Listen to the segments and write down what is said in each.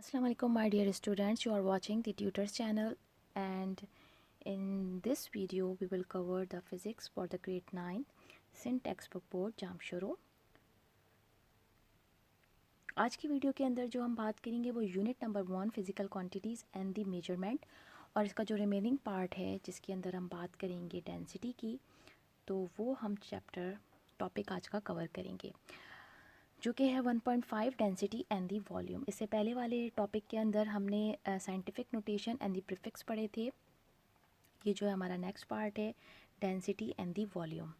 Assalamu alaikum, my dear students. You are watching the tutors channel, and in this video we will cover the physics for the grade 9 sin textbook board Jamshoro. आज की video के अंदर जो हम बात करेंगे वो unit number 1 physical quantities and the measurement, और इसका जो रिमेनिंग पार्ट है जिसके अंदर हम बात करेंगे डेंसिटी की, तो वो हम चैप्टर टॉपिक आज का कवर करेंगे जो कि है 1.5 डेंसिटी एंड दी वॉल्यूम। इससे पहले वाले टॉपिक के अंदर हमने scientific notation and the prefix पढ़े थे। ये जो है हमारा नेक्स्ट पार्ट है density and the volume.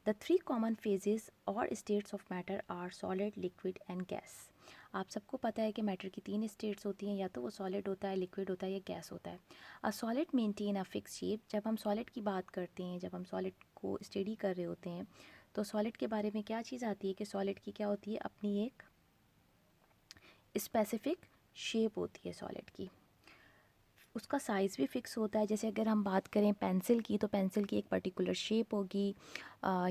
The three common phases और states of matter are solid, liquid and gas. आप सबको पता है कि मैटर की तीन स्टेट्स होती हैं, या तो वो सॉलिड होता है, लिक्विड होता है या गैस होता है। A solid maintain a fix shape. जब हम सॉलिड की बात करते हैं, जब हम सॉलिड को स्टडी कर रहे होते हैं, तो सॉलिड के बारे में क्या चीज़ आती है कि सॉलिड की क्या होती है, अपनी एक स्पेसिफिक शेप होती है सॉलिड की। उसका साइज़ भी फिक्स होता है। जैसे अगर हम बात करें पेंसिल की, तो पेंसिल की एक पर्टिकुलर शेप होगी,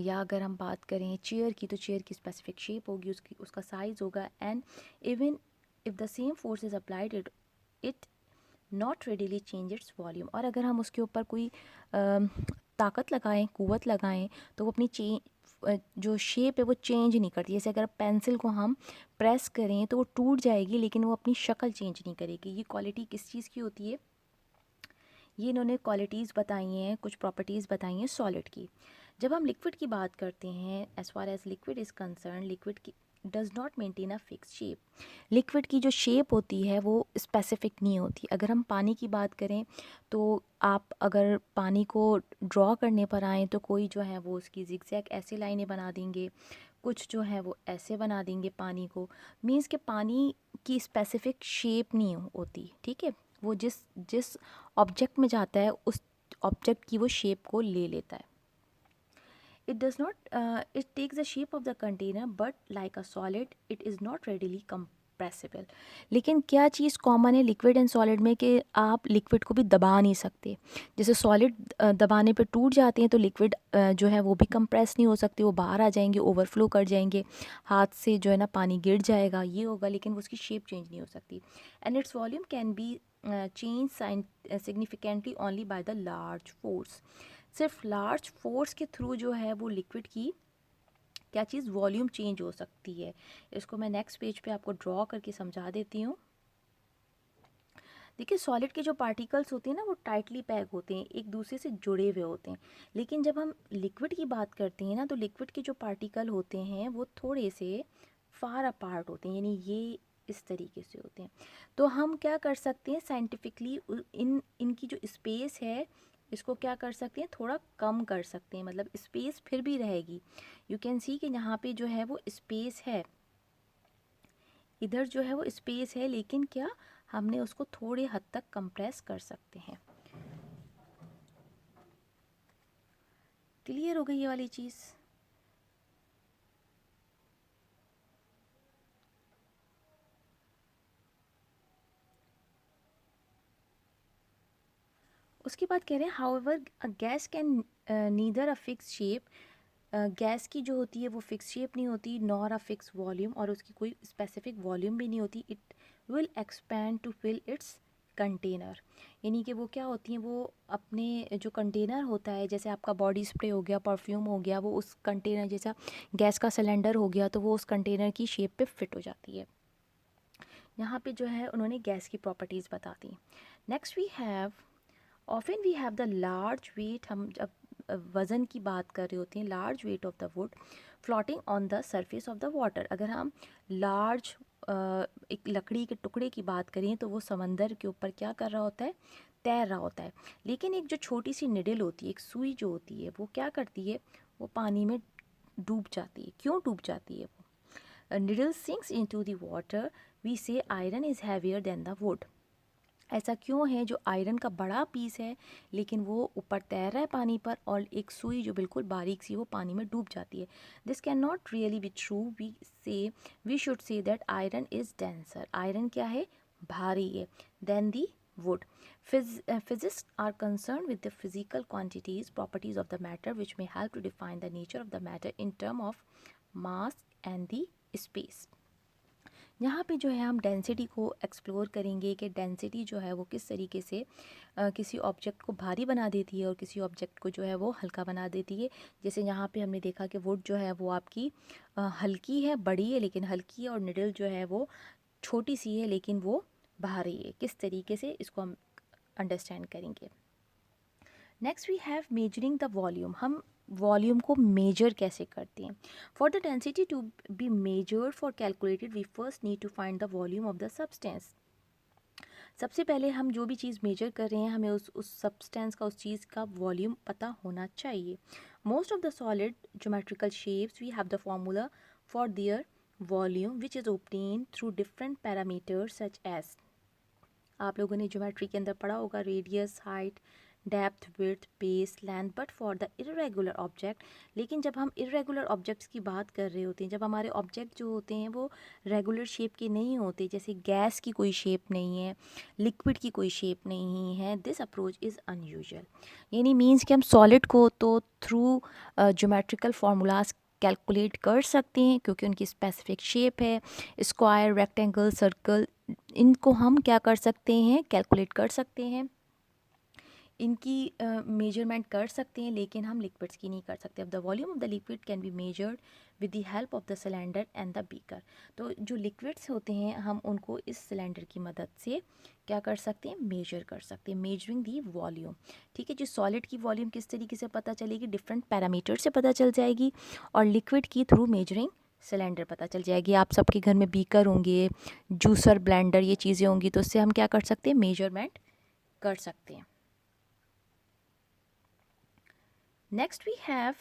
या अगर हम बात करें चेयर की, तो चेयर की स्पेसिफिक शेप होगी, उसकी उसका साइज़ होगा। And even if the same force is applied it not readily change its volume. और अगर हम उसके ऊपर कोई ताकत लगाएं, कुव्वत लगाएं, तो वो अपनी जो शेप है वो चेंज नहीं करती। जैसे अगर पेंसिल को हम प्रेस करें तो वो टूट जाएगी, लेकिन वो अपनी शक्ल चेंज नहीं करेगी। ये क्वालिटी किस चीज़ की होती है? ये इन्होंने क्वालिटीज़ बताई हैं, कुछ प्रॉपर्टीज़ बताई हैं सॉलिड की। जब हम लिक्विड की बात करते हैं, as far as liquid is concern, liquid की does not maintain a fix shape. Liquid की जो शेप होती है वो स्पेसिफिक नहीं होती। अगर हम पानी की बात करें, तो आप अगर पानी को ड्रॉ करने पर आएँ, तो कोई जो है वो उसकी जिगजैग ऐसे लाइनें बना देंगे, कुछ जो है वो ऐसे बना देंगे पानी को। मीन्स कि पानी की स्पेसिफिक शेप नहीं होती, ठीक है। वो जिस जिस ऑब्जेक्ट में जाता है, उस ऑब्जेक्ट की वो शेप को ले लेता है। It does not it takes the shape of the container, but like a solid it is not readily compressible. लेकिन क्या चीज़ कॉमन है लिक्विड एंड सॉलिड में, कि आप लिक्विड को भी दबा नहीं सकते। जैसे सॉलिड दबाने पे टूट जाते हैं, तो लिक्विड जो है वो भी कंप्रेस नहीं हो सकते, वो बाहर आ जाएंगे, ओवरफ्लो कर जाएंगे, हाथ से जो है ना पानी गिर जाएगा, ये होगा, लेकिन उसकी शेप चेंज नहीं हो सकती। And its volume can be change significantly only by the large force. सिर्फ लार्ज फोर्स के थ्रू जो है वो लिक्विड की क्या चीज़ वॉल्यूम चेंज हो सकती है। इसको मैं नेक्स्ट पेज पे आपको ड्रॉ करके समझा देती हूँ। देखिए, सॉलिड के जो पार्टिकल्स होते हैं ना, वो टाइटली पैक होते हैं, एक दूसरे से जुड़े हुए होते हैं। लेकिन जब हम लिक्विड की बात करते हैं ना, तो लिक्विड के जो पार्टिकल होते हैं वो थोड़े से फार अपार्ट होते हैं, यानी ये इस तरीके से होते हैं। तो हम क्या कर सकते हैं साइंटिफिकली, इनकी जो स्पेस है इसको क्या कर सकते हैं, थोड़ा कम कर सकते हैं। मतलब स्पेस फिर भी रहेगी। यू कैन सी कि यहाँ पे जो है वो स्पेस है, इधर जो है वो स्पेस है, लेकिन क्या हमने उसको थोड़े हद तक कंप्रेस कर सकते हैं। क्लियर हो गई ये वाली चीज़? उसके बाद कह रहे हैं however a gas can neither a fix shape. Gas की जो होती है वो फिक्स शेप नहीं होती, नॉर अ फिक्स वॉल्यूम, और उसकी कोई स्पेसिफिक वॉल्यूम भी नहीं होती। It will expand to fill its container. यानी कि वो क्या होती हैं, वो अपने जो कंटेनर होता है, जैसे आपका बॉडी स्प्रे हो गया, परफ्यूम हो गया, वो उस कंटेनर जैसा गैस का सिलेंडर हो गया, तो वो उस कंटेनर की शेप पे फिट हो जाती है। यहाँ पे जो है उन्होंने गैस की प्रॉपर्टीज़ बता दी। Next we have often we have the large weight. हम जब वज़न की बात कर रहे होते हैं, large weight of the wood floating on the surface of the water. अगर हम लार्ज एक लकड़ी के टुकड़े की बात करें, तो वो समंदर के ऊपर क्या कर रहा होता है, तैर रहा होता है। लेकिन एक जो छोटी सी निडल होती है, एक सुई जो होती है, वो क्या करती है, वो पानी में डूब जाती है। क्यों डूब जाती है वो? Needle sinks into the water, we say iron is heavier than the wood. ऐसा क्यों है, जो आयरन का बड़ा पीस है लेकिन वो ऊपर तैर रहा है पानी पर, और एक सुई जो बिल्कुल बारीक सी वो पानी में डूब जाती है। This can not really be true. We should say that iron is denser. Iron क्या है, भारी है, than the wood. Physicists are concerned with the physical quantities, properties of the matter, which may help to define the nature of the matter in terms of mass and the space. यहाँ पे जो है हम density को explore करेंगे कि density जो है वो किस तरीके से किसी ऑब्जेक्ट को भारी बना देती है और किसी ऑब्जेक्ट को जो है वो हल्का बना देती है। जैसे यहाँ पे हमने देखा कि वुड जो है वो आपकी हल्की है, बड़ी है लेकिन हल्की है, और निडल जो है वो छोटी सी है लेकिन वो भारी है। किस तरीके से इसको हम अंडरस्टैंड करेंगे। Next we have measuring the volume. हम वॉल्यूम को मेजर कैसे करते हैं। For the density to be measured for calculated we first need to find the volume of the substance. सबसे पहले हम जो भी चीज़ मेजर कर रहे हैं हमें उस सब्सटेंस का, उस चीज़ का वॉल्यूम पता होना चाहिए। Most of the solid geometrical shapes we have the formula for their volume which is obtained through different parameters such as. आप लोगों ने ज्योमेट्री के अंदर पढ़ा होगा radius, height, depth, width, base, length. But for the irregular object, लेकिन जब हम इरेगुलर ऑब्जेक्ट्स की बात कर रहे होते हैं, जब हमारे ऑब्जेक्ट जो होते हैं वो रेगुलर शेप के नहीं होते, जैसे गैस की कोई शेप नहीं है, लिक्विड की कोई शेप नहीं है, दिस अप्रोच इज़ अनयूजुअल। यानी मीन्स कि हम सॉलिड को तो थ्रू ज्योमेट्रिकल फार्मूलाज कैलकुलेट कर सकते हैं क्योंकि उनकी स्पेसिफिक शेप है, स्क्वायर, रेक्टेंगल, सर्कल, इनको हम क्या कर सकते हैं, कैलकुलेट कर सकते हैं, इनकी मेजरमेंट कर सकते हैं, लेकिन हम लिक्विड्स की नहीं कर सकते। अब the volume of the liquid can be measured with the help of the cylinder and the beaker. तो जो लिक्विड्स होते हैं हम उनको इस सिलेंडर की मदद से क्या कर सकते हैं, मेजर कर सकते हैं, मेजरिंग दी वॉल्यूम। ठीक है, जो सॉलिड की वॉल्यूम किस तरीके से पता चलेगी, डिफरेंट पैरामीटर से पता चल जाएगी, और लिक्विड की थ्रू मेजरिंग सिलेंडर पता चल जाएगी। आप सबके घर में बीकर होंगे, जूसर, ब्लेंडर, ये चीज़ें होंगी, तो उससे हम क्या कर सकते हैं, मेजरमेंट कर सकते हैं। Next we have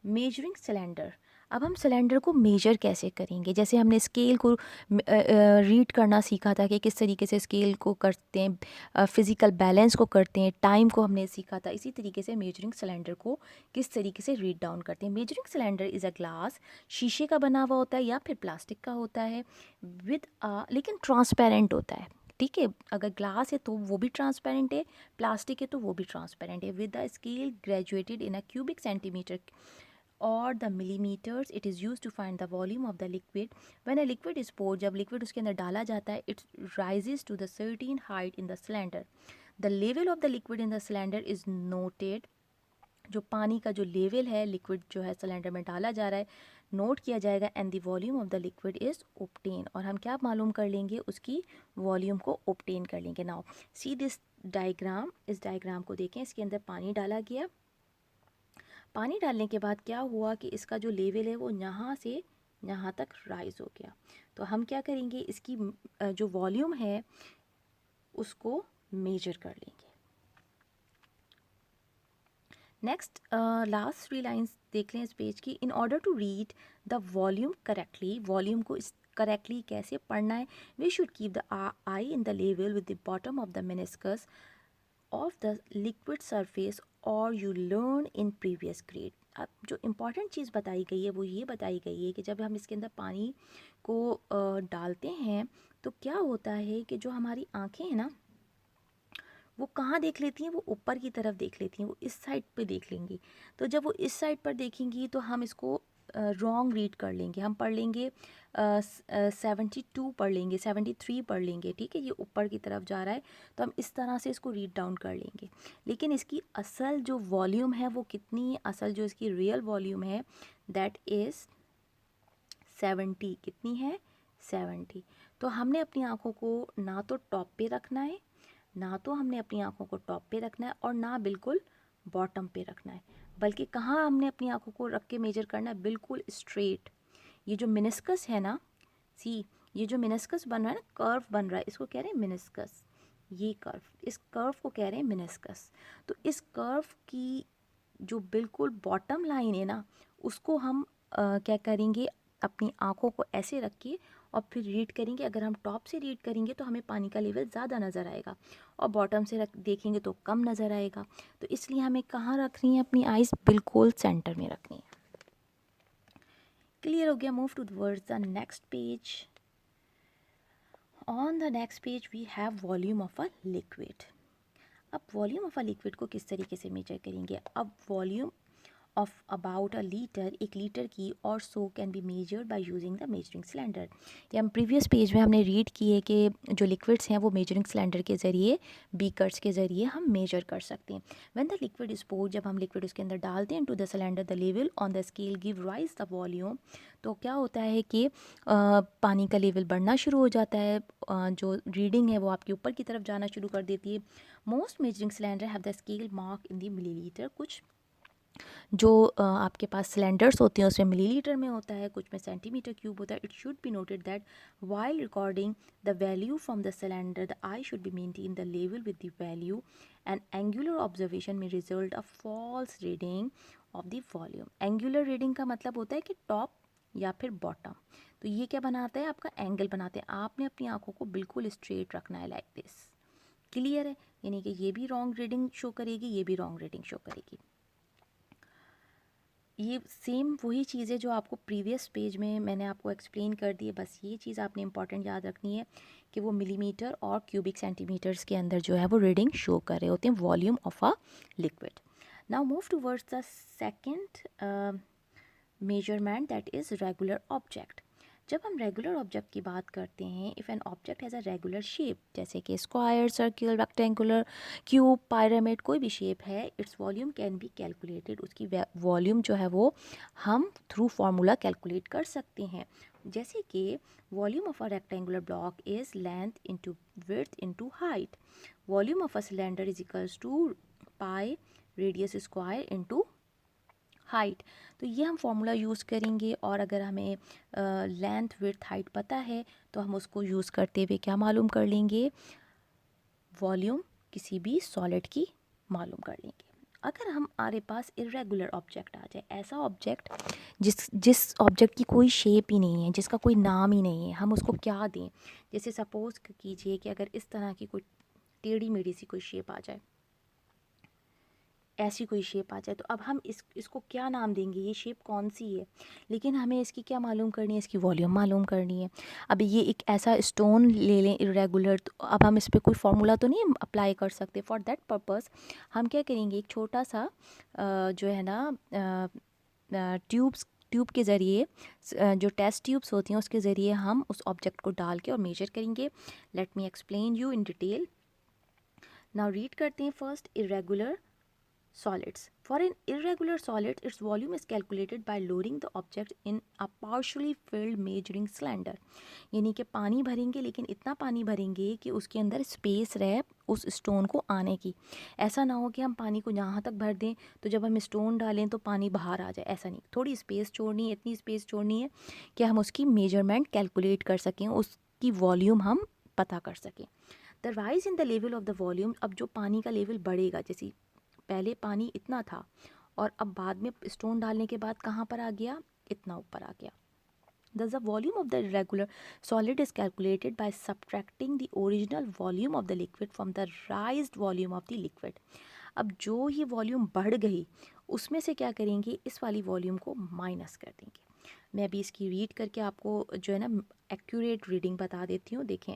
measuring cylinder. अब हम सिलेंडर को मेजर कैसे करेंगे। जैसे हमने स्केल को रीड करना सीखा था कि किस तरीके से स्केल को करते हैं, फिज़िकल बैलेंस को करते हैं, टाइम को हमने सीखा था, इसी तरीके से मेजरिंग सिलेंडर को किस तरीके से रीड डाउन करते हैं। Measuring cylinder is a glass, शीशे का बना हुआ होता है या फिर प्लास्टिक का होता है, लेकिन ट्रांसपेरेंट होता है। ठीक है, अगर ग्लास है तो वो भी ट्रांसपेरेंट है, प्लास्टिक है तो वो भी ट्रांसपेरेंट है। With the scale graduated in a cubic centimetre और the millimetres it is use to find the volume of the liquid. When a liquid is poured, जब लिक्विड उसके अंदर डाला जाता है, it rises to the certain height in the cylinder. The level of the liquid in the cylinder is noted. जो पानी का जो लेवल है, लिक्विड जो है सिलेंडर में डाला जा रहा है, नोट किया जाएगा, and the volume of the liquid is obtain. और हम क्या मालूम कर लेंगे, उसकी वॉल्यूम को ओब्टेन कर लेंगे। नाउ सी दिस डायग्राम, इस डायग्राम को देखें, इसके अंदर पानी डाला गया। पानी डालने के बाद क्या हुआ कि इसका जो लेवल है वो यहाँ से यहाँ तक राइज हो गया। तो हम क्या करेंगे, इसकी जो वॉल्यूम है उसको मेजर कर लेंगे। नेक्स्ट लास्ट 3 लाइंस देख लें इस पेज की। In order to read the volume correctly, volume को इस करेक्टली कैसे पढ़ना है, we should keep the eye in the level with the bottom of the meniscus of the liquid surface और you learn in previous grade. अब जो important चीज़ बताई गई है वो ये बताई गई है कि जब हम इसके अंदर पानी को डालते हैं तो क्या होता है कि जो हमारी आँखें हैं ना वो कहाँ देख लेती हैं, वो ऊपर की तरफ देख लेती हैं, वो इस साइड पे देख लेंगी। तो जब वो इस साइड पर देखेंगी तो हम इसको रॉन्ग रीड कर लेंगे, हम पढ़ लेंगे 72 पढ़ लेंगे, 73 पढ़ लेंगे। ठीक है, ये ऊपर की तरफ जा रहा है तो हम इस तरह से इसको रीड डाउन कर लेंगे। लेकिन इसकी असल जो वॉल्यूम है वो कितनी, असल जो इसकी रियल वॉल्यूम है दैट इज़ 70। कितनी है, 70। तो हमने अपनी आँखों को ना तो टॉप पे रखना है, ना तो हमने अपनी आँखों को टॉप पे रखना है, और ना बिल्कुल बॉटम पे रखना है, बल्कि कहाँ हमने अपनी आँखों को रख के मेजर करना है, बिल्कुल स्ट्रेट। ये जो मिनिस्कस है ना, सी ये जो मिनिस्कस बन रहा है ना, कर्व बन रहा है, इसको कह रहे हैं मिनिस्कस। ये कर्व, इस कर्व को कह रहे हैं मिनिस्कस। तो इस कर्व की जो बिल्कुल बॉटम लाइन है ना, उसको हम क्या करेंगे, अपनी आँखों को ऐसे रख के और फिर रीड करेंगे। अगर हम टॉप से रीड करेंगे तो हमें पानी का लेवल ज़्यादा नज़र आएगा, और बॉटम से देखेंगे तो कम नज़र आएगा। तो इसलिए हमें कहाँ रखनी है अपनी आइज़, बिल्कुल सेंटर में रखनी है। क्लियर हो गया। Move towards the next page. On the next page we have volume of a liquid. अब वॉल्यूम ऑफ अ लिक्विड को किस तरीके से मेजर करेंगे। अब volume of about a litre, 1 litre की और so can be measured by using the measuring cylinder. ये हम प्रीवियस पेज में हमने रीड किए कि जो लिक्विड्स हैं वो मेजरिंग सिलेंडर के ज़रिए, बीकर्स के ज़रिए हम मेजर कर सकते हैं। When the liquid is poured, जब हम लिक्विड उसके अंदर डालते हैं, to the cylinder the level on the scale give rise the volume, तो क्या होता है कि पानी का लेवल बढ़ना शुरू हो जाता है, जो रीडिंग है वो आपके ऊपर की तरफ जाना शुरू कर देती है। Most measuring cylinder have the scale mark in the millilitre, कुछ जो आपके पास सिलेंडर्स होते हैं उसमें मिलीलीटर में होता है, कुछ में सेंटीमीटर क्यूब होता है। It should be noted that while recording the value from the cylinder the eye should be maintain the level with the value, and angular observation में result a false reading of the volume. Angular reading का मतलब होता है कि top या फिर bottom, तो ये क्या बनाता है, आपका एंगल बनाते हैं। आपने अपनी आंखों को बिल्कुल स्ट्रेट रखना है, लाइक दिस। क्लियर है, यानी कि ये भी रॉन्ग रीडिंग शो करेगी, ये भी रॉन्ग रीडिंग शो करेगी। ये सेम वही चीज़ है जो आपको प्रीवियस पेज में मैंने आपको एक्सप्लेन कर दी है, बस ये चीज़ आपने इंपॉर्टेंट याद रखनी है कि वो मिलीमीटर और क्यूबिक सेंटीमीटर्स के अंदर जो है वो रीडिंग शो कर रहे होते हैं volume of a liquid. Now move towards the second measurement, that is regular object. जब हम रेगुलर ऑब्जेक्ट की बात करते हैं, if an object has a regular shape, जैसे कि square, circle, rectangular, cube, pyramid, कोई भी शेप है, its volume can be calculated, उसकी वॉल्यूम जो है वो हम थ्रू फार्मूला कैलकुलेट कर सकते हैं। जैसे कि volume of a rectangular block is length into width into height, volume of a cylinder is equals to pi radius square into height. तो ये हम फॉर्मूला यूज़ करेंगे, और अगर हमें लेंथ विड्थ हाइट पता है तो हम उसको यूज़ करते हुए क्या मालूम कर लेंगे, वॉल्यूम किसी भी सॉलिड की मालूम कर लेंगे। अगर हमारे पास इरेगुलर ऑब्जेक्ट आ जाए, ऐसा ऑब्जेक्ट जिस ऑब्जेक्ट की कोई शेप ही नहीं है, जिसका कोई नाम ही नहीं है, हम उसको क्या दें। जैसे सपोज़ कीजिए कि अगर इस तरह की कोई टेढ़ी मेढ़ी सी कोई शेप आ जाए, ऐसी कोई शेप आ जाए, तो अब हम इसको क्या नाम देंगे, ये शेप कौन सी है। लेकिन हमें इसकी क्या मालूम करनी है, इसकी वॉल्यूम मालूम करनी है। अब ये एक ऐसा स्टोन ले लें इरेगुलर, तो अब हम इस पर कोई फार्मूला तो नहीं अप्लाई कर सकते। फॉर दैट पर्पस हम क्या करेंगे, एक छोटा सा जो है ना ट्यूब के ज़रिए, जो टेस्ट ट्यूब्स होती हैं उसके ज़रिए हम उस ऑब्जेक्ट को डाल के और मेजर करेंगे। Let me explain you in detail. Now read करते हैं first, irregular solids. For an irregular solid, its volume is calculated by lowering the object in a partially filled measuring cylinder. यानी कि पानी भरेंगे, लेकिन इतना पानी भरेंगे कि उसके अंदर स्पेस रहे उस स्टोन को आने की। ऐसा ना हो कि हम पानी को यहाँ तक भर दें तो जब हम स्टोन डालें तो पानी बाहर आ जाए, ऐसा नहीं। थोड़ी स्पेस छोड़नी है, इतनी स्पेस छोड़नी है कि हम उसकी मेजरमेंट कैलकुलेट कर सकें, उसकी वॉल्यूम हम पता कर सकें। The rise in the level of the volume, अब जो पानी का लेवल बढ़ेगा, जैसे पहले पानी इतना था और अब बाद में स्टोन डालने के बाद कहाँ पर आ गया, इतना ऊपर आ गया। Thus the volume of the irregular solid is calculated by subtracting the original volume of the liquid from the raised volume of the liquid. अब जो ही वॉल्यूम बढ़ गई उसमें से क्या करेंगे, इस वाली वॉल्यूम को माइनस कर देंगे। मैं अभी इसकी रीड करके आपको जो है ना एक्यूरेट रीडिंग बता देती हूँ। देखें,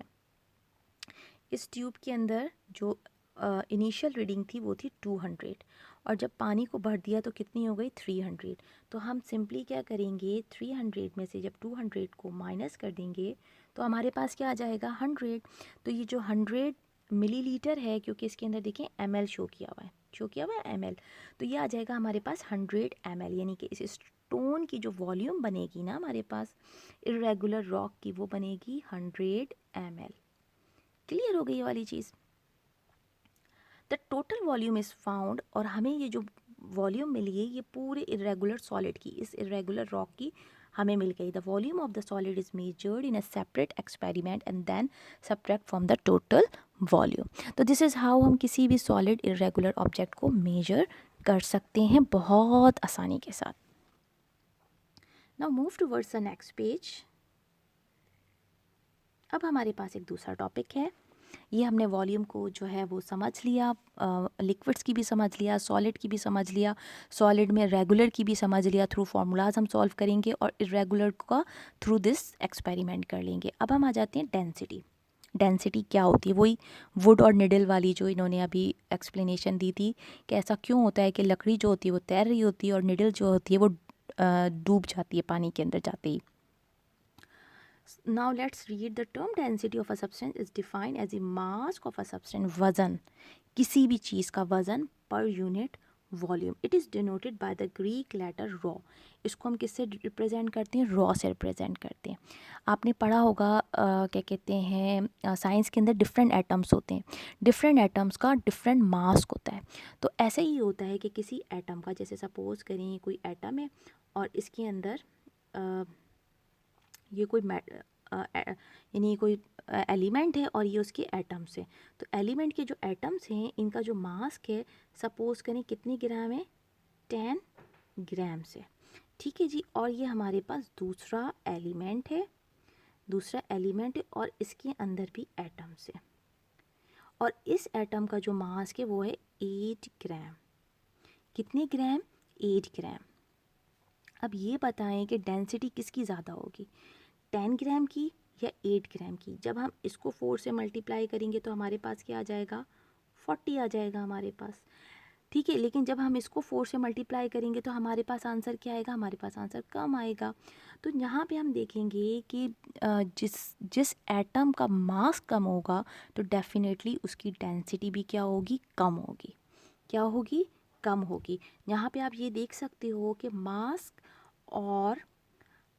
इस ट्यूब के अंदर जो इनिशियल रीडिंग थी वो थी 200, और जब पानी को भर दिया तो कितनी हो गई, 300। तो हम सिंपली क्या करेंगे, 300 में से जब 200 को माइनस कर देंगे तो हमारे पास क्या आ जाएगा, 100। तो ये जो 100 मिलीलीटर है, क्योंकि इसके अंदर देखें ml शो किया हुआ है, ml, तो ये आ जाएगा हमारे पास 100 ml, यानी कि इस स्टोन की जो वॉल्यूम बनेगी ना हमारे पास इरेगुलर रॉक की, वो बनेगी 100 ml। क्लियर हो गई ये वाली चीज़। The total volume is found, और हमें ये जो वॉल्यूम मिली है ये पूरे इरेगुलर सॉलिड की, इस इरेगुलर रॉक की हमें मिल गई। The volume of the solid is measured in a separate experiment and then subtract from the total volume. तो दिस इज़ हाउ हम किसी भी सॉलिड इरेगुलर ऑब्जेक्ट को मेजर कर सकते हैं बहुत आसानी के साथ। Now move towards the next page. अब हमारे पास एक दूसरा टॉपिक है। ये हमने वॉल्यूम को जो है वो समझ लिया, लिक्विड्स की भी समझ लिया, सॉलिड की भी समझ लिया, सॉलिड में रेगुलर की भी समझ लिया, थ्रू फार्मूलाज हम सॉल्व करेंगे, और इरेगुलर का थ्रू दिस एक्सपेरिमेंट कर लेंगे। अब हम आ जाते हैं डेंसिटी। डेंसिटी क्या होती है, वही वुड और निडल वाली जो इन्होंने अभी एक्सप्लेनेशन दी थी कि ऐसा क्यों होता है कि लकड़ी जो होती है वो तैर रही होती है और निडल जो होती है वो डूब जाती है पानी के अंदर जाते ही. Now let's read the term density of a substance is defined as the mass of a substance. वजन, किसी भी चीज़ का वजन per unit volume. It is denoted by the Greek letter rho. इसको हम किससे रिप्रेजेंट करते हैं? रॉ से रिप्रेजेंट करते हैं. आपने पढ़ा होगा क्या कहते हैं साइंस के अंदर डिफरेंट एटम्स होते हैं, डिफरेंट एटम्स का डिफरेंट मास होता है. तो ऐसे ही होता है कि किसी एटम का, जैसे सपोज करें कोई एटम है और इसके अंदर ये कोई यानी कोई एलिमेंट है और ये उसके एटम्स हैं. तो एलिमेंट के जो एटम्स हैं इनका जो मास है सपोज करें कितने ग्राम है? 10 ग्राम से. ठीक है जी. और ये हमारे पास दूसरा एलिमेंट है, और इसके अंदर भी एटम्स है और इस एटम का जो मास है वो है 8 ग्राम. कितने ग्राम? 8 ग्राम. अब ये बताएं कि डेंसिटी किसकी ज़्यादा होगी, 10 ग्राम की या 8 ग्राम की? जब हम इसको 4 से मल्टीप्लाई करेंगे तो हमारे पास क्या आ जाएगा? 40 आ जाएगा हमारे पास. ठीक है. लेकिन जब हम इसको 4 से मल्टीप्लाई करेंगे तो हमारे पास आंसर क्या आएगा? हमारे पास आंसर कम आएगा. तो यहाँ पे हम देखेंगे कि जिस जिस एटम का मास कम होगा तो डेफिनेटली उसकी डेंसिटी भी क्या होगी? कम होगी. क्या होगी? कम होगी. यहाँ पे आप ये देख सकते हो कि मास और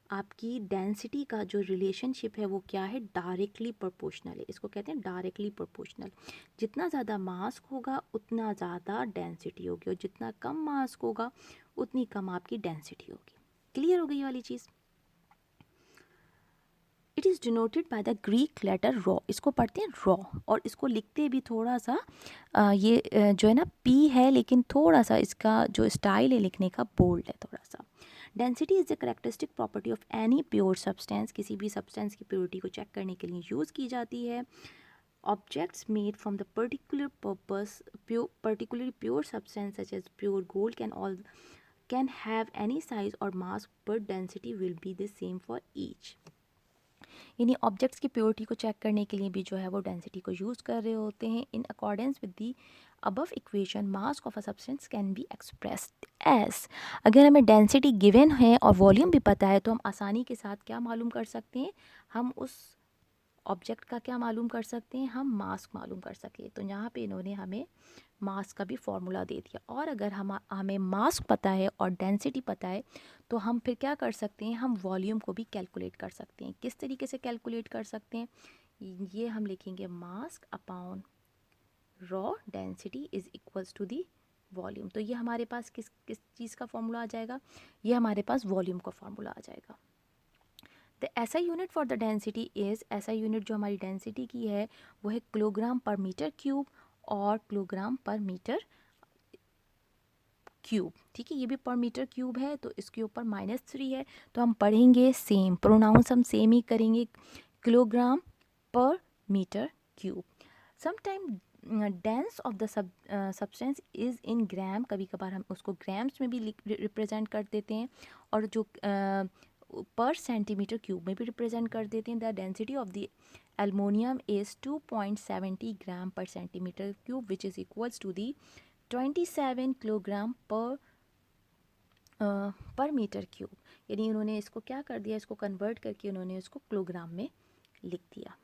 आपकी डेंसिटी का जो रिलेशनशिप है वो क्या है? डायरेक्टली प्रोपोर्शनल है. इसको कहते हैं डायरेक्टली प्रोपोर्शनल. जितना ज़्यादा मास होगा उतना ज़्यादा डेंसिटी होगी और जितना कम मास होगा उतनी कम आपकी डेंसिटी होगी. क्लियर हो गई ये वाली चीज़? It is denoted by the Greek letter rho. इसको पढ़ते हैं रॉ और इसको लिखते भी थोड़ा सा जो है ना पी है, लेकिन थोड़ा सा इसका जो स्टाइल है लिखने का बोल्ड है थोड़ा सा. Density is the characteristic property of any pure substance. किसी भी सब्सटेंस की प्योरिटी को चेक करने के लिए यूज़ की जाती है. Objects made from the particular purpose, particularly pure substance such as pure gold can have any size or mass, but density will be the same for each. यानी objects की purity को check करने के लिए भी जो है वो डेंसिटी को यूज़ कर रहे होते हैं. In accordance with the above equation mass of a substance can be expressed as. अगर हमें डेंसिटी गिवन है और वॉल्यूम भी पता है तो हम आसानी के साथ क्या मालूम कर सकते हैं? हम उस ऑब्जेक्ट का क्या मालूम कर सकते हैं? हम मास मालूम कर सके. तो यहाँ पे इन्होंने हमें मास का भी फॉर्मूला दे दिया. और अगर हमें मास पता है और डेंसिटी पता है तो हम फिर क्या कर सकते हैं? हम वॉल्यूम को भी कैलकुलेट कर सकते हैं. किस तरीके से कैलकुलेट कर सकते हैं? ये हम लिखेंगे mass upon rho density is equals to the volume. तो ये हमारे पास किस किस चीज़ का फॉर्मूला आ जाएगा? ये हमारे पास वॉल्यूम का फॉर्मूला आ जाएगा. द ऐसा unit for the density is, ऐसा यूनिट जो हमारी डेंसिटी की है वो है किलोग्राम पर मीटर क्यूब और किलोग्राम पर मीटर क्यूब. ठीक है. ये भी पर मीटर क्यूब है तो इसके ऊपर -3 है तो हम पढ़ेंगे सेम. प्रोनाउंस हम सेम ही करेंगे, kilogram per metre cube. Sometime dense of the substance is in gram. कभी कभार हम उसको ग्राम्स में भी रिप्रेजेंट कर देते हैं और जो पर सेंटीमीटर क्यूब में भी रिप्रेजेंट कर देते हैं. The density of the aluminium is 2.70 gram per centimetre cube which is equals to the 27 kilogram per metre cube. यानी उन्होंने इसको क्या कर दिया? इसको कन्वर्ट करके उन्होंने इसको किलोग्राम में लिख दिया.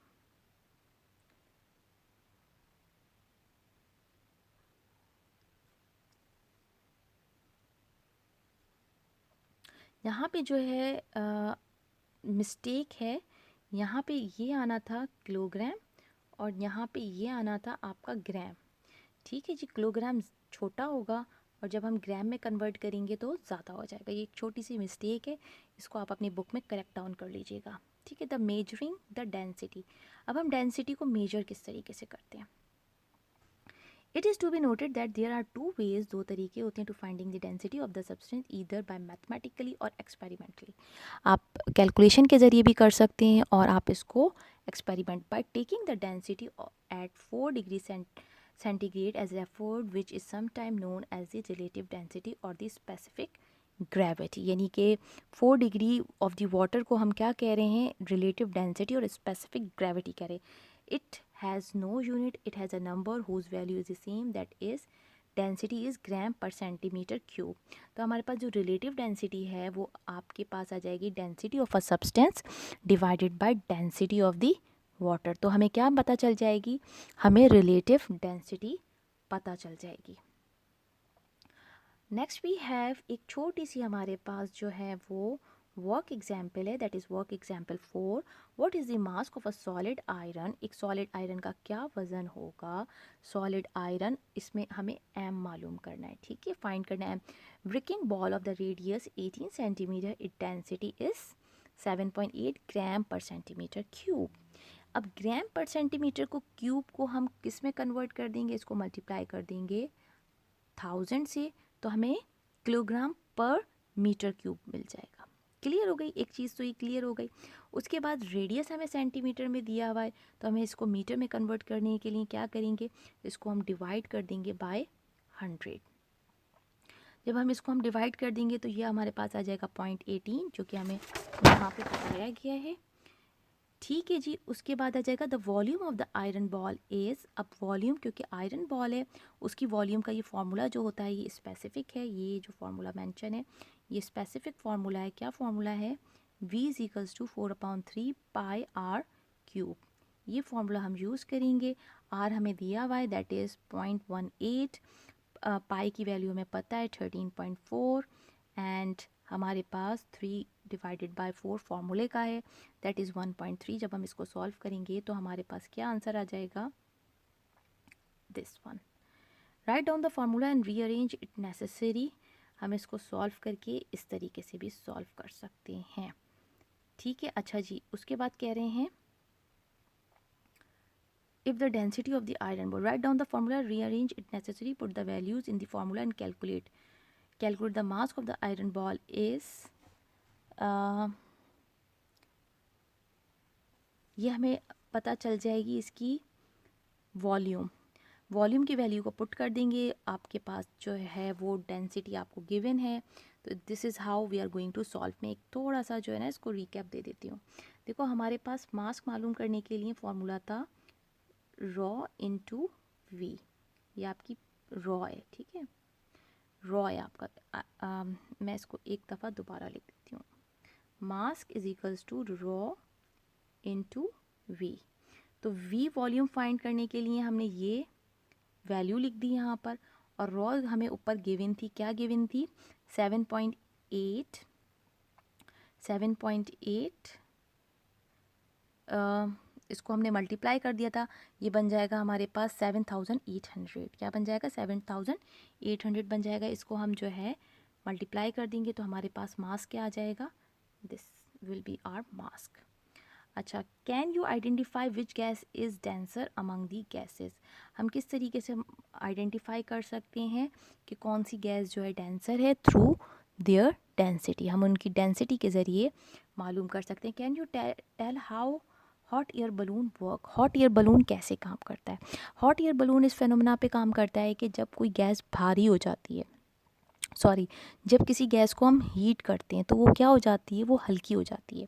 यहाँ पे जो है मिस्टेक है. यहाँ पे ये आना था किलोग्राम और यहाँ पे ये आना था आपका ग्राम. ठीक है जी. किलोग्राम छोटा होगा और जब हम ग्राम में कन्वर्ट करेंगे तो ज़्यादा हो जाएगा. ये एक छोटी सी मिस्टेक है, इसको आप अपनी बुक में करेक्ट डाउन कर लीजिएगा. ठीक है. The measuring the density. अब हम डेंसिटी को मेजर किस तरीके से करते हैं? It is to be noted that there are two ways. दो तरीके होते हैं to finding the density of the substance, either by mathematically और एक्सपेरिमेंटली. आप कैलकुलेशन के ज़रिए भी कर सकते हैं और आप इसको experiment by taking the density at 4 degree centigrade as referred which is sometime known as the relative density or the specific gravity. यानी कि 4 डिग्री ऑफ द वाटर को हम क्या कह रहे हैं? रिलेटिव डेंसिटी और स्पेसिफिक ग्रेविटी कह रहे हैं. It has no unit, it has a number whose value is the same, that is density is gram per centimetre cube. तो हमारे पास जो रिलेटिव डेंसिटी है वो आपके पास आ जाएगी density of a substance divided by density of the water. तो हमें क्या पता चल जाएगी, हमें रिलेटिव डेंसिटी पता चल जाएगी। नेक्स्ट वी हैव एक छोटी सी हमारे पास जो है वो वर्क एग्जाम्पल है, that is work example 4। What is the mass of a solid iron. एक सॉलिड आयरन का क्या वज़न होगा। सॉलिड आयरन, इसमें हमें एम मालूम करना है, ठीक है, फाइंड करना है। Breaking ball of the radius 18 centimetre, it density is 7.8 gram per centimetre cube. अब ग्राम पर सेंटीमीटर को क्यूब को हम किस में कन्वर्ट कर देंगे, इसको मल्टीप्लाई कर देंगे 1000 से, तो हमें किलोग्राम पर मीटर क्यूब मिल जाएगा। क्लियर हो गई, एक चीज़ तो ये क्लियर हो गई। उसके बाद रेडियस हमें सेंटीमीटर में दिया हुआ है, तो हमें इसको मीटर में कन्वर्ट करने के लिए क्या करेंगे, इसको हम डिवाइड कर देंगे बाय 100। जब हम डिवाइड कर देंगे तो ये हमारे पास आ जाएगा 0.18, जो कि हमें यहाँ पे बताया गया है, ठीक है जी। उसके बाद आ जाएगा the volume of the iron ball is. अब वॉल्यूम, क्योंकि आयरन बॉल है, उसकी वॉल्यूम का ये फार्मूला जो होता है ये स्पेसिफिक है, ये जो फार्मूला मेंशन है ये स्पेसिफिक फार्मूला है। क्या फार्मूला है, V is equals to 4/3 pi R cube. ये फार्मूला हम यूज़ करेंगे। आर हमें दिया हुआ है, दैट इज़ 0.18। पाई की वैल्यू हमें पता है 13.4, एंड हमारे पास 3 डिवाइडेड बाय 4 फार्मूले का है, दैट इज़ 1.3। जब हम इसको सॉल्व करेंगे तो हमारे पास क्या आंसर आ जाएगा, this one. Right down the formula and rearrange it necessary. हम इसको सॉल्व करके इस तरीके से भी सॉल्व कर सकते हैं, ठीक है। अच्छा जी, उसके बाद कह रहे हैं if the density of the iron ball, write down the formula, rearrange it necessary, put the values in the formula and calculate the mass of the iron ball is ये हमें पता चल जाएगी इसकी वॉल्यूम की वैल्यू को put कर देंगे, आपके पास जो है वो डेंसिटी आपको गिवन है। तो this is how we are going to solve. मैं एक थोड़ा सा जो है ना इसको रिकैप दे देती हूँ। देखो हमारे पास मास मालूम करने के लिए फॉर्मूला था रॉ इंटू वी, ये आपकी रॉ है, ठीक है, रॉ है आपका। मैं इसको एक दफ़ा दोबारा लिख देती हूँ। Mass is equals to rho into V. तो वी वॉल्यूम फाइंड करने के लिए हमने ये वैल्यू लिख दी यहाँ पर, और रॉ हमें ऊपर गिवन थी, क्या गिवन थी, 7.8 इसको हमने मल्टीप्लाई कर दिया था, ये बन जाएगा हमारे पास 7800। क्या बन जाएगा, 7800 बन जाएगा। इसको हम जो है मल्टीप्लाई कर देंगे तो हमारे पास मास क्या आ जाएगा, दिस विल बी आवर मास। अच्छा, can you identify which gas is denser among the gases. हम किस तरीके से आइडेंटिफाई कर सकते हैं कि कौन सी गैस जो है डेंसर है, थ्रू देयर डेंसिटी। हम उनकी डेंसिटी के ज़रिए मालूम कर सकते हैं। Can you tell how hot air balloon work. Hot air balloon कैसे काम करता है। हॉट एयर बलून इस फेनोमेना पे काम करता है कि जब कोई गैस भारी हो जाती है, जब किसी गैस को हम हीट करते हैं तो वो क्या हो जाती है, वो हल्की हो जाती है।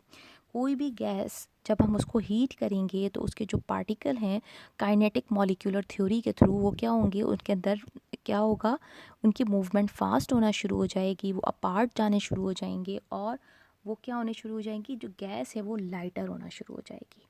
कोई भी गैस जब हम उसको हीट करेंगे तो उसके जो पार्टिकल हैं, काइनेटिक मॉलिक्यूलर थ्योरी के थ्रू वो क्या होंगे, उनके अंदर क्या होगा, उनकी मूवमेंट फास्ट होना शुरू हो जाएगी, वो अपार्ट जाने शुरू हो जाएंगे, और वो क्या होने शुरू हो जाएंगी, जो गैस है वो लाइटर होना शुरू हो जाएगी,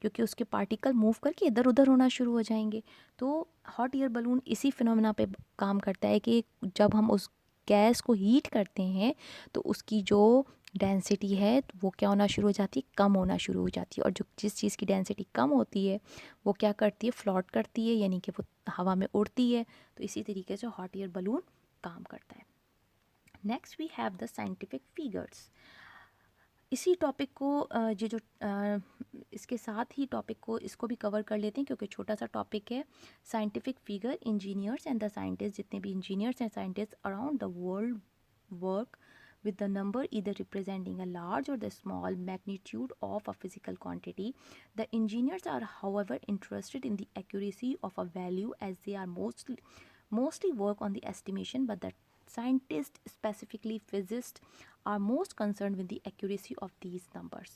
क्योंकि उसके पार्टिकल मूव करके इधर उधर होना शुरू हो जाएंगे। तो हॉट एयर बलून इसी फिनोमेना पे काम करता है कि जब हम उस गैस को हीट करते हैं तो उसकी जो डेंसिटी है वो क्या होना शुरू हो जाती है, कम होना शुरू हो जाती है। और जो जिस चीज़ की डेंसिटी कम होती है वो क्या करती है, फ्लॉट करती है, यानी कि वो हवा में उड़ती है। तो इसी तरीके से हॉट एयर बलून काम करता है। Next we have the scientific figures. इसी टॉपिक को इसके साथ ही टॉपिक को इसको भी कवर कर लेते हैं, क्योंकि छोटा सा टॉपिक है। Scientific figure, engineers and the scientist, जितने भी engineers and scientist around the world work with the number either representing a large or the small magnitude of a physical quantity. The engineers are, however, interested in the accuracy of a value, as they are mostly work on the estimation, but the scientists, specifically physicists, are most concerned with the accuracy of these numbers.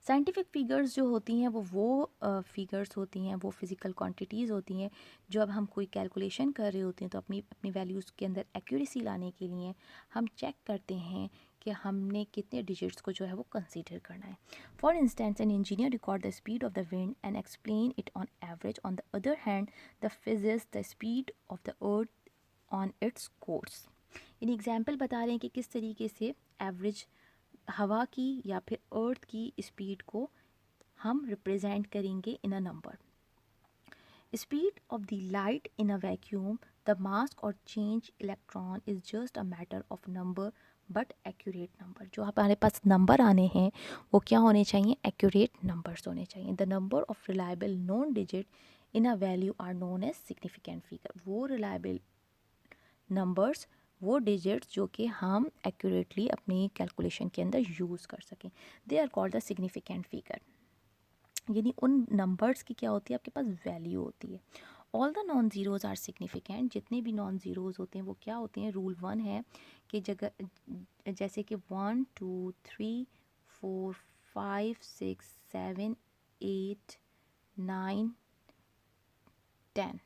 Scientific figures जो होती हैं वो figures होती हैं, वो physical quantities होती हैं जो अब हम कोई कैलकुलेशन कर रहे होते हैं तो अपनी अपनी वैल्यूज़ के अंदर एक्यूरेसी लाने के लिए हम चेक करते हैं कि हमने कितने डिजिट्स को जो है वो कंसीडर करना है। For instance an engineer record the speed of the wind and explain it on average. On the other hand the physics the speed of the earth on its course. In example बता रहे हैं कि किस तरीके से average हवा की या फिर अर्थ की स्पीड को हम रिप्रेजेंट करेंगे in a number. Speed of the light in a vacuum, the mass और change electron is just a matter of number but accurate number. जो हमारे पास नंबर आने हैं वो क्या होने चाहिए, एक्यूरेट नंबर्स होने चाहिए। The number of reliable non digit in a value are known as significant figure. वो रिलायबल नंबर्स, वो डिजिट्स जो कि हम एक्यूरेटली अपनी कैलकुलेशन के अंदर यूज़ कर सकें, they are called the significant figure. यानी उन नंबर्स की क्या होती है, आपके पास वैल्यू होती है। All the non zeros are significant. जितने भी नॉन ज़ीरोज़ होते हैं वो क्या होते हैं, रूल 1 है कि जगह जैसे कि 1 2 3 4 5 6 7 8 9 10,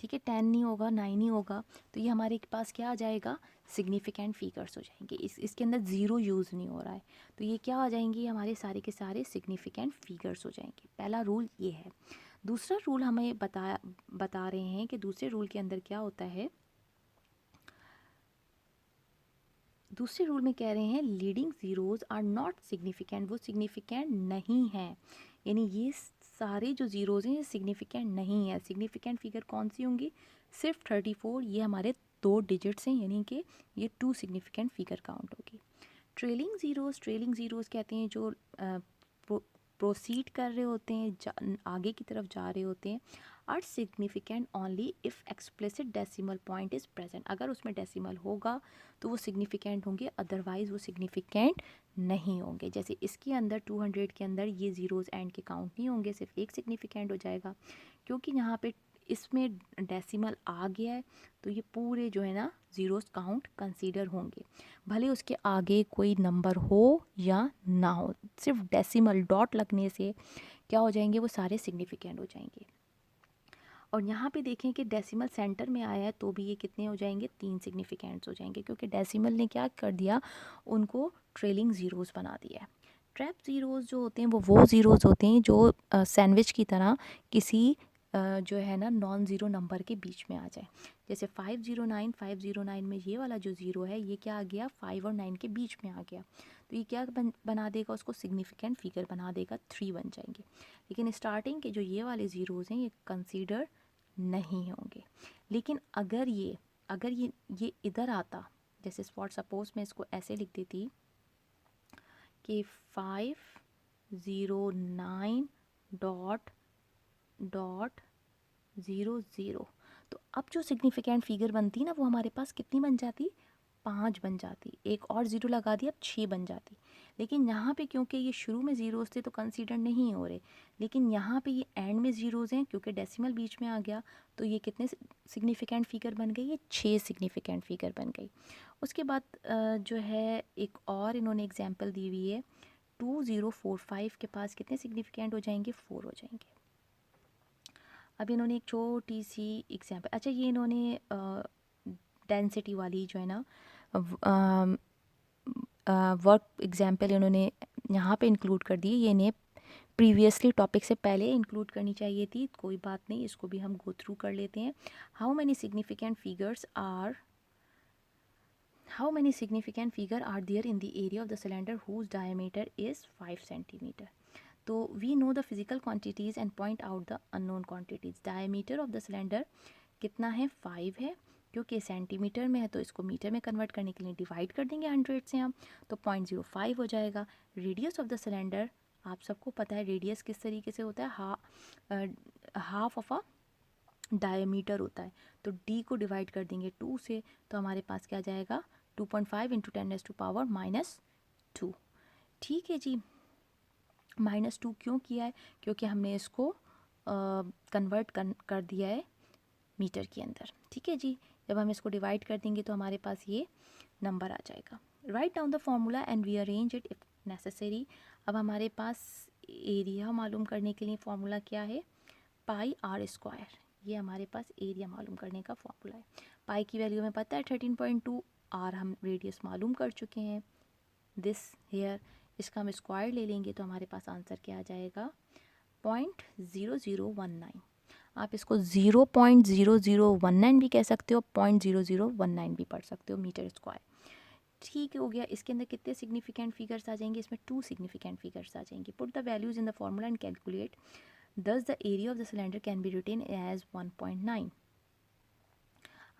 ठीक है, 10 नहीं होगा, 9 नहीं होगा, तो ये हमारे पास क्या आ जाएगा, सिग्निफिकेंट फिगर्स हो जाएंगे। इसके अंदर ज़ीरो यूज़ नहीं हो रहा है, तो ये क्या आ जाएंगे, हमारे सारे के सारे सिग्निफिकेंट फिगर्स हो जाएंगे। पहला रूल ये है। दूसरा रूल हमें बता रहे हैं कि दूसरे रूल के अंदर क्या होता है। दूसरे रूल में कह रहे हैं leading zeros are not significant. वो सिग्निफिकेंट नहीं है, यानी ये सारे जो ज़ीरोज़ हैं ये सिग्निफिकेंट नहीं है। सिग्निफिकेंट फिगर कौन सी होंगी, सिर्फ 34, ये हमारे 2 डिजिट्स हैं, यानी कि ये 2 सिग्निफिकेंट फिगर काउंट होगी। ट्रेलिंग ज़ीरोज़ कहते हैं जो प्रोसीड कर रहे होते हैं, आगे की तरफ जा रहे होते हैं। Are significant only if explicit decimal point is present. अगर उसमें डेसिमल होगा तो वो सिग्निफिकेंट होंगे, अदरवाइज़ वो सिग्निफिकेंट नहीं होंगे। जैसे इसके अंदर 200 के अंदर ये ज़ीरोज़ एंड के काउंट नहीं होंगे, सिर्फ एक सिग्निफिकेंट हो जाएगा, क्योंकि यहाँ पे इसमें डेसिमल आ गया है, तो ये पूरे जो है ना ज़ीरोज़ काउंट कंसीडर होंगे, भले उसके आगे कोई नंबर हो या ना हो। सिर्फ डेसिमल डॉट लगने से क्या हो जाएंगे, वो सारे सिग्निफिकेंट हो जाएंगे। और यहाँ पे देखें कि डेसिमल सेंटर में आया है तो भी ये कितने हो जाएंगे, 3 सिग्निफिकेंट्स हो जाएंगे, क्योंकि डेसिमल ने क्या कर दिया, उनको ट्रेलिंग ज़ीरोज़ बना दिया है। ट्रैप ज़ीरोज़ जो होते हैं वो ज़ीरोज़ होते हैं जो सैंडविच की तरह किसी जो है ना नॉन ज़ीरो नंबर के बीच में आ जाए। जैसे 509 में ये वाला जो ज़ीरो है ये क्या आ गया, 5 और 9 के बीच में आ गया, तो ये क्या बना देगा, उसको सिग्निफिकेंट फिगर बना देगा, 3 बन जाएंगे। लेकिन स्टार्टिंग के जो ये वाले ज़ीरोज़ हैं ये कंसीडर नहीं होंगे। लेकिन अगर ये इधर आता, जैसे फॉर सपोज मैं इसको ऐसे लिख देती कि 509 डॉट डॉट 00, तो अब जो सिग्निफिकेंट फिगर बनती ना वो हमारे पास कितनी बन जाती, 5 बन जाती। एक और ज़ीरो लगा दिया, अब 6 बन जाती। लेकिन यहाँ पे क्योंकि ये शुरू में ज़ीरोज़ थे तो कंसीडर नहीं हो रहे, लेकिन यहाँ पे ये एंड में ज़ीरोज़ हैं क्योंकि डेसिमल बीच में आ गया, तो ये कितने सिग्निफिकेंट फिगर बन गई, ये 6 सिग्निफिकेंट फिगर बन गई। उसके बाद जो है एक और इन्होंने एग्जाम्पल दी हुई है, 2045 के पास कितने सिग्निफिकेंट हो जाएंगे, 4 हो जाएंगे। अब इन्होंने एक छोटी सी एग्जाम्पल, अच्छा ये इन्होंने डेंसिटी वाली जो है ना वर्क एग्जाम्पल इन्होंने यहाँ पे इंक्लूड कर दी, ये इन्हें प्रीवियसली टॉपिक से पहले इंक्लूड करनी चाहिए थी, कोई बात नहीं, इसको भी हम गो थ्रू कर लेते हैं। How many significant figure are there in the area of the cylinder whose diameter is 5 centimetre. तो we know the physical quantities and point out the unknown quantities. Diameter of the cylinder कितना है, 5 है, क्योंकि centimetre में है तो इसको metre में कन्वर्ट करने के लिए डिवाइड कर देंगे 100 से हम, तो 0.05 हो जाएगा। रेडियस ऑफ द सिलेंडर, आप सबको पता है रेडियस किस तरीके से होता है, हाफ ऑफ अ डायमीटर होता है, तो डी को डिवाइड कर देंगे 2 से, तो हमारे पास क्या जाएगा, 2.5 इंटू 10⁻⁻²। ठीक है जी, -2 क्यों किया है, क्योंकि हमने इसको कन्वर्ट कर दिया है मीटर के अंदर। ठीक है जी, जब हम इसको डिवाइड कर देंगे तो हमारे पास ये नंबर आ जाएगा। Write down the formula and we arrange it if necessary. अब हमारे पास एरिया मालूम करने के लिए फॉर्मूला क्या है, पाई आर स्क्वायर। ये हमारे पास एरिया मालूम करने का फॉर्मूला है। पाई की वैल्यू हमें पता है 13.2, आर हम रेडियस मालूम कर चुके हैं, दिस हेयर। इसका हम स्क्वायर ले लेंगे तो हमारे पास आंसर क्या आ जाएगा, 0.0019। आप इसको 0.0019 भी कह सकते हो, 0.0019 भी पढ़ सकते हो मीटर स्क्वायर। ठीक हो गया। इसके अंदर कितने सिग्निफिकेंट फिगर्स आ जाएंगे, इसमें 2 सिग्निफिकेंट फिगर्स आ जाएंगे। Put the values in the formula and calculate. Thus the area of the cylinder can be written as 1.9।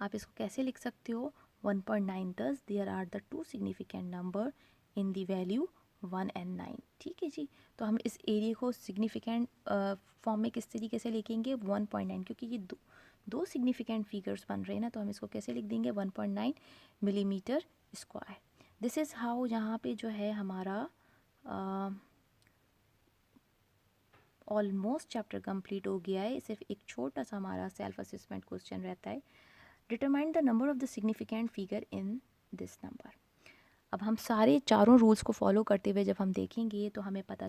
आप इसको कैसे लिख सकते हो, 1.9। Thus there are the two significant number in the value 1 and 9। ठीक है जी। तो हम इस एरिया को सिग्निफिकेंट फॉर्म में किस तरीके से लिखेंगे, 1.9, क्योंकि ये दो सिग्निफिकेंट फिगर्स बन रहे हैं ना, तो हम इसको कैसे लिख देंगे, 1.9 millimetre square. This is how. यहाँ पे जो है हमारा ऑलमोस्ट चैप्टर कंप्लीट हो गया है। सिर्फ एक छोटा सा हमारा सेल्फ असेसमेंट क्वेश्चन रहता है, determine the number of the significant figure in this number. अब हम सारे चारों रूल्स को फॉलो करते हुए जब हम देखेंगे तो हमें पता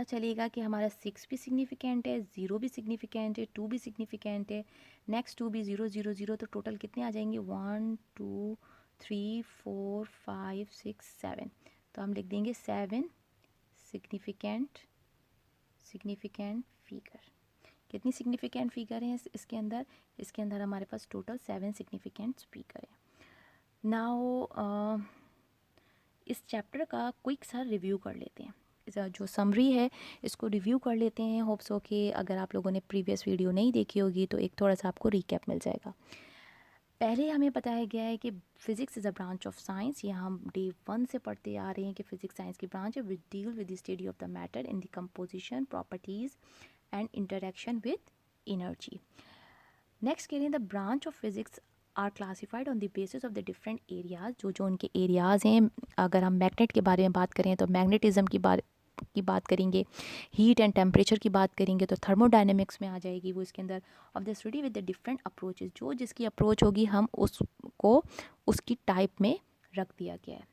चलेगा कि हमारा 6 भी सिग्निफिकेंट है, 0 भी सिग्निफिकेंट है, 2 भी सिग्निफिकेंट है, नेक्स्ट 2 भी 0 0 0। तो टोटल कितने आ जाएंगे, 1 2 3 4 5 6 7। तो हम लिख देंगे 7 सिग्निफिकेंट फिगर। कितनी सिग्निफिकेंट फिगर हैं इसके अंदर हमारे पास टोटल 7 सिग्निफिकेंट फिगर है। नाउ इस चैप्टर का क्विक सा रिव्यू कर लेते हैं। जो समरी है इसको रिव्यू कर लेते हैं। होप सो कि अगर आप लोगों ने प्रीवियस वीडियो नहीं देखी होगी तो एक थोड़ा सा आपको रिकैप मिल जाएगा। पहले हमें बताया गया है कि physics is a branch of science. ये हम डे 1 से पढ़ते आ रहे हैं कि फिज़िक्स साइंस की ब्रांच है which deal with the study of the matter in the composition, properties and interaction with energy. Next कह रहे हैं the branch of physics are classified on the basis of the different areas. जो उनके areas हैं, अगर हम magnet के बारे में बात करें तो मैग्नेटिज्म की बात करेंगे, हीट एंड टेम्परेचर की बात करेंगे तो थर्मोडायनेमिक्स में आ जाएगी वो इसके अंदर। Of the study with the different approaches, जो जिसकी अप्रोच होगी हम उसको उसकी टाइप में रख दिया गया है।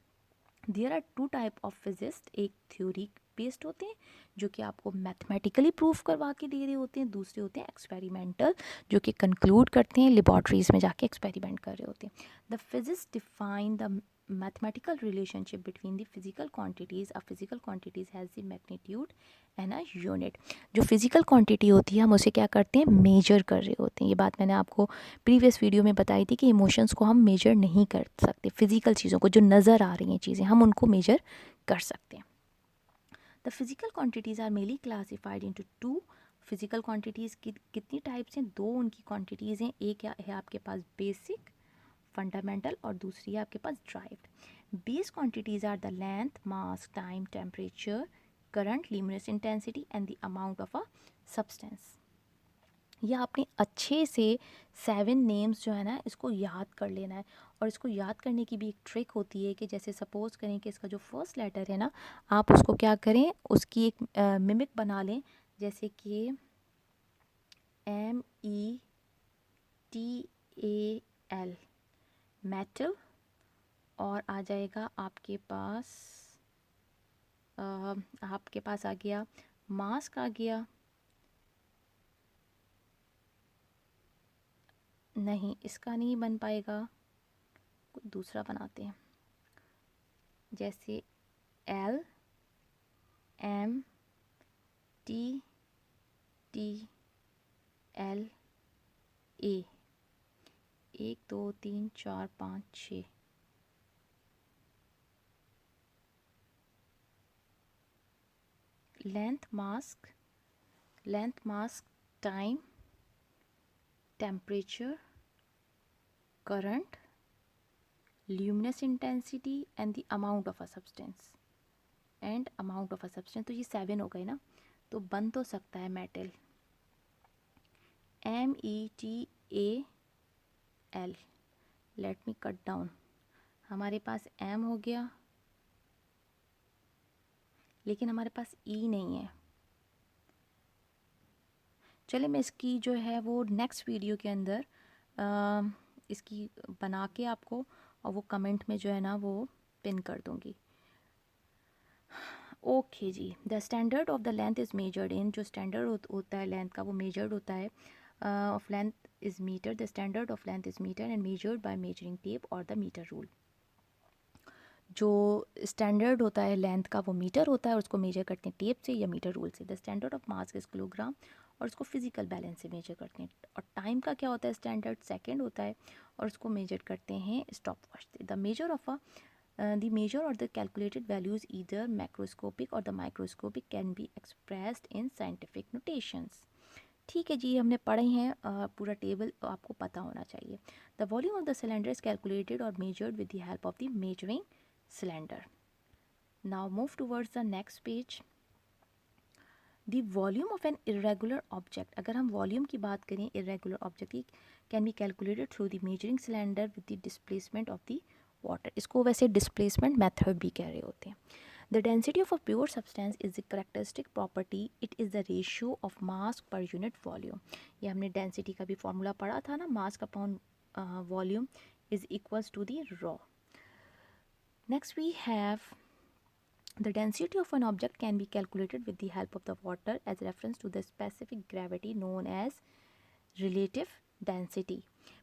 There are 2 type of physicist, एक थ्योरी बेस्ड होते हैं जो कि आपको मैथमेटिकली प्रूफ करवा के दे रहे होते हैं, दूसरे होते हैं एक्सपेरिमेंटल जो कि कंक्लूड करते हैं लेबॉर्ट्रीज में जाके एक्सपेरिमेंट कर रहे होते हैं। The physicist define the mathematical relationship between the physical quantities. A physical quantities has the magnitude and a unit। जो physical quantity होती है हम उसे क्या करते हैं, मेजर कर रहे होते हैं। ये बात मैंने आपको प्रीवियस वीडियो में बताई थी कि इमोशंस को हम मेजर नहीं कर सकते, फिजिकल चीज़ों को जो नज़र आ रही हैं चीज़ें हम उनको मेजर कर सकते हैं। The physical quantities are mainly classified into 2। Physical quantities की कितनी टाइप्स हैं, 2 उनकी क्वान्टिटीज़ हैं। एक है आपके पास बेसिक, फंडामेंटल, और दूसरी है आपके पास derived. Base quantities are the length, mass, time, temperature, current, luminous intensity and the amount of a substance. ये आपने अच्छे से 7 नेम्स जो है ना इसको याद कर लेना है। और इसको याद करने की भी एक ट्रिक होती है कि जैसे सपोज करें कि इसका जो फर्स्ट लेटर है ना, आप उसको क्या करें, उसकी एक मिमिक बना लें, जैसे कि METAL, मेटल, और आ जाएगा आपके पास आ गया मास्क, आ गया, नहीं इसका नहीं बन पाएगा, कोई दूसरा बनाते हैं, जैसे LMTTLA, 1 2 3 4 5 6। Length, mask, time, temperature, current, luminous intensity and the amount of a substance तो ये 7 हो गए ना। तो बन तो सकता है metal, METAL। Let me cut down. हमारे पास M हो गया, लेकिन हमारे पास E नहीं है। चले मैं इसकी जो है वो नेक्स्ट वीडियो के अंदर इसकी बना के आपको और वो कमेंट में जो है ना वो पिन कर दूँगी। ओके जी, the standard of the length is measured in, जो स्टैंडर्ड होता है लेंथ का वो मेजर्ड होता है of length is metre, the standard of length is metre and measured by measuring tape और द मीटर रूल। जो स्टैंडर्ड होता है लेंथ का वो मीटर होता है और उसको मेजर करते हैं टेप से या मीटर रूल से। The standard of mass is kilogram और उसको फिजिकल बैलेंस से मेजर करते हैं। और टाइम का क्या होता है, स्टैंडर्ड सेकंड होता है और उसको मेजर करते हैं स्टॉप वॉच से। The measure of the measure or the calculated values either macroscopic or the microscopic can be expressed in scientific notations। ठीक है जी, हमने पढ़े हैं पूरा टेबल आपको पता होना चाहिए। The volume of the cylinder is calculated और measured with the help of the measuring cylinder. Now move towards the next page. The volume of an irregular object, अगर हम वॉल्यूम की बात करें इरेगुलर ऑब्जेक्ट की, can be calculated through the measuring cylinder with the displacement of the water. इसको वैसे displacement method भी कह रहे होते हैं। The density of a pure substance is the characteristic property, it is the ratio of mass पर unit volume. ये हमने डेंसिटी का भी फॉर्मूला पढ़ा था ना, मास का pound volume is equals to the rho. Next we have the density of an object can be calculated with the help of the water as reference to the specific gravity known as relative density.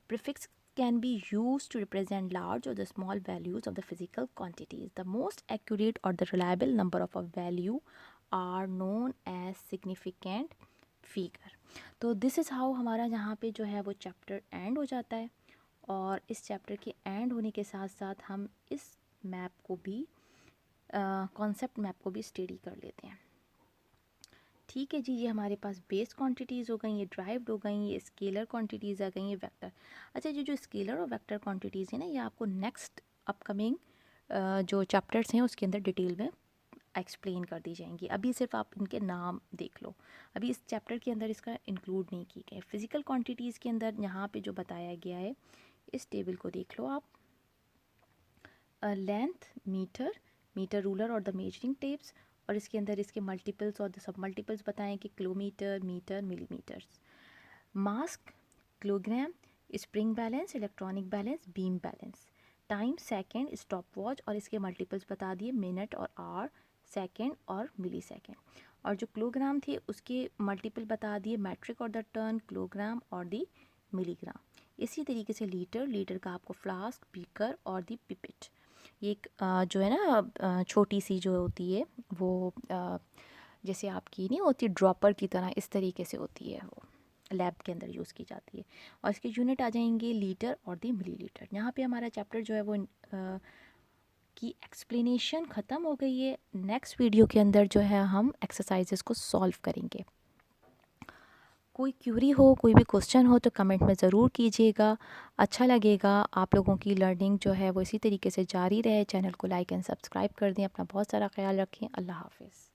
Prefix can be used to represent large or the small values of the physical quantities. The most accurate or the reliable number of a value are known as significant figure. तो this is how हमारा यहाँ पे जो है वो chapter and हो जाता है। और इस चैप्टर के एंड होने के साथ साथ हम इस मैप को भी कॉन्सेप्ट मैप को भी स्टडी कर लेते हैं। ठीक है जी, ये हमारे पास बेस क्वांटिटीज़ हो गई, ये ड्राइव्ड हो गई, ये स्केलर क्वांटिटीज़ आ गई, ये वेक्टर। अच्छा जी, जो स्केलर और वेक्टर क्वांटिटीज़ हैं ना, ये आपको नेक्स्ट अपकमिंग जो चैप्टर्स हैं उसके अंदर डिटेल में एक्सप्लेन कर दी जाएंगी। अभी सिर्फ आप इनके नाम देख लो, अभी इस चैप्टर के अंदर इसका इंक्लूड नहीं की गए। फिज़िकल क्वांटिटीज़ के अंदर यहाँ पे जो बताया गया है, इस टेबल को देख लो आप। लेंथ मीटर, मीटर रूलर और द मेजरिंग टेप्स, और इसके अंदर इसके मल्टीपल्स और द सब मल्टीपल्स बताएं कि kilometre, metre, millimetres. Mass kilogram, spring balance, electronic balance, beam balance. Time second, stop watch और इसके मल्टीपल्स बता दिए, मिनट और आवर, सेकंड और मिली सेकंड। और जो किलोग्राम थे उसके मल्टीपल बता दिए, मैट्रिक और द टर्न, किलोग्राम और दी मिलीग्राम। इसी तरीके से लीटर, लीटर का आपको फ्लास्क, बीकर और दी पिपेट। ये एक जो है ना छोटी सी जो होती है वो जैसे आपकी नहीं होती ड्रॉपर की तरह, इस तरीके से होती है, वो लैब के अंदर यूज़ की जाती है। और इसके यूनिट आ जाएंगे लीटर और दी मिलीलीटर। यहाँ पे हमारा चैप्टर जो है वो की एक्सप्लेनेशन ख़त्म हो गई है। नेक्स्ट वीडियो के अंदर जो है हम एक्सरसाइजेस को सॉल्व करेंगे। कोई क्यूरी हो, कोई भी क्वेश्चन हो तो कमेंट में ज़रूर कीजिएगा। अच्छा लगेगा, आप लोगों की लर्निंग जो है वो इसी तरीके से जारी रहे। चैनल को लाइक एंड सब्सक्राइब कर दें। अपना बहुत सारा ख्याल रखें। अल्लाह हाफ़िज़।